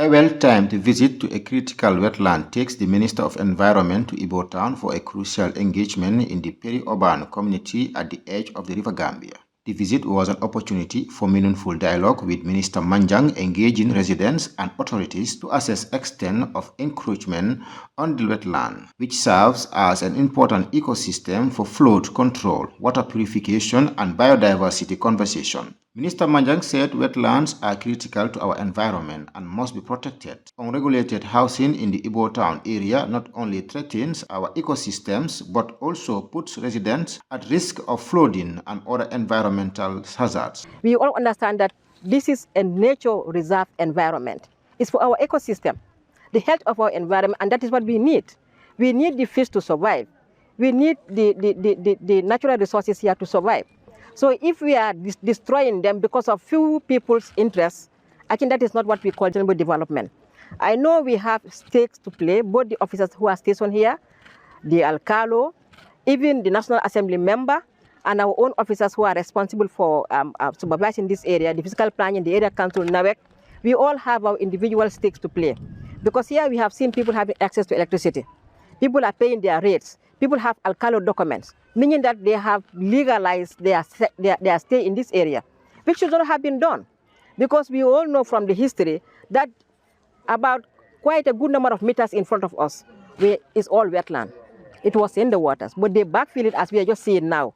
A well-timed visit to a critical wetland takes the Minister of Environment to Ebotown for a crucial engagement in the peri-urban community at the edge of the River Gambia. The visit was an opportunity for meaningful dialogue with Minister Manjang, engaging residents and authorities to assess extent of encroachment on the wetland, which serves as an important ecosystem for flood control, water purification, and biodiversity conservation. Minister Manjang said wetlands are critical to our environment and must be protected. Unregulated housing in the Ebotown area not only threatens our ecosystems but also puts residents at risk of flooding and other environmental hazards. We all understand that this is a nature reserve environment. It's for our ecosystem, the health of our environment, and that is what we need. We need the fish to survive. We need the natural resources here to survive. So if we are destroying them because of few people's interests, I think that is not what we call sustainable development. I know we have stakes to play, both the officers who are stationed here, the alcalo, even the National Assembly member, and our own officers who are responsible for supervising this area, the physical planning, the area council, NAWEC. We all have our individual stakes to play. Because here we have seen people having access to electricity. People are paying their rates. People have alcalo documents, meaning that they have legalized their stay in this area, which should not have been done. Because we all know from the history that about quite a good number of meters in front of us is all wetland. It was in the waters, but they backfill it as we are just seeing now.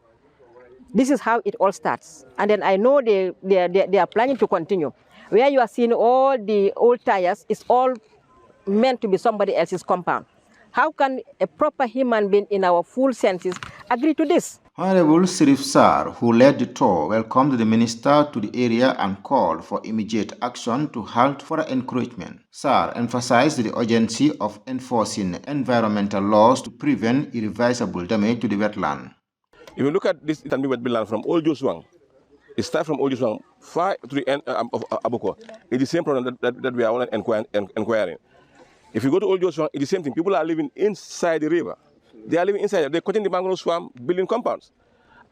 This is how it all starts. And then I know they are planning to continue. Where you are seeing all the old tires, it's all meant to be somebody else's compound. How can a proper human being in our full senses agree to this? Honorable Sirif Sar, who led the tour, welcomed the minister to the area and called for immediate action to halt for encroachment. Sar emphasized the urgency of enforcing environmental laws to prevent irreversible damage to the wetland. If you look at this wetland from Old Joswang, it starts from Old Joswang far to the end of Aboko. It's the same problem that we are inquiring. If you go to Old Joswang, it's the same thing. People are living inside the river. They are living inside. They're cutting the mangrove swamp, building compounds.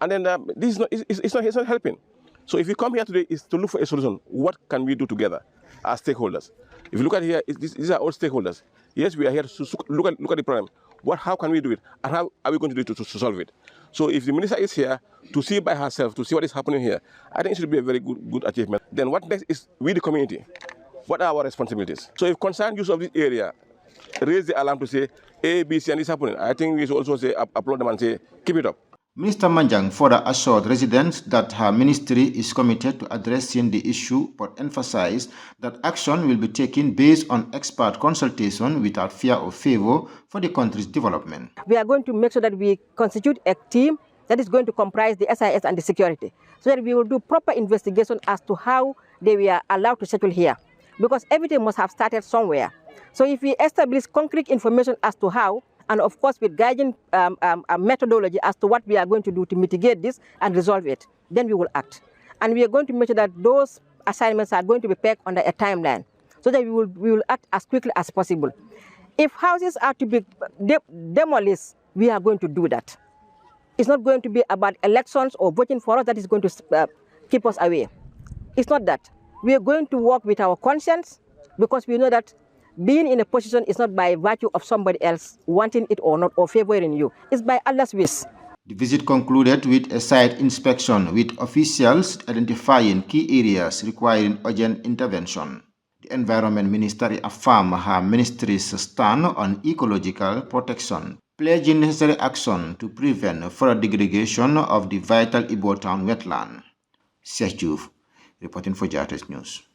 And then this is not helping. So if you come here today, is to look for a solution. What can we do together as stakeholders? If you look at here, these are all stakeholders. Yes, we are here to look at the problem. How can we do it? And how are we going to do it to solve it? So if the minister is here to see by herself, to see what is happening here, I think it should be a very good achievement. Then what next is we, the community. What are our responsibilities? So if concerned use of this area raise the alarm to say A, B, C, and this happening, I think we should also say applaud them and say keep it up. Minister Manjang further assured residents that her ministry is committed to addressing the issue, but emphasized that action will be taken based on expert consultation without fear or favor for the country's development. We are going to make sure that we constitute a team that is going to comprise the SIS and the security, so that we will do proper investigation as to how they were allowed to settle here. Because everything must have started somewhere. So if we establish concrete information as to how, and of course with guiding methodology as to what we are going to do to mitigate this and resolve it, then we will act. And we are going to make sure that those assignments are going to be pegged under a timeline, so that we will act as quickly as possible. If houses are to be demolished, we are going to do that. It's not going to be about elections or voting for us that is going to keep us away. It's not that. We are going to work with our conscience, because we know that being in a position is not by virtue of somebody else wanting it or not, or favoring you. It's by Allah's wish. The visit concluded with a site inspection, with officials identifying key areas requiring urgent intervention. The Environment Ministry affirmed her ministry's stand on ecological protection, pledging necessary action to prevent further degradation of the vital Ebotown wetland. SHEH JOOF, reporting for JATS News.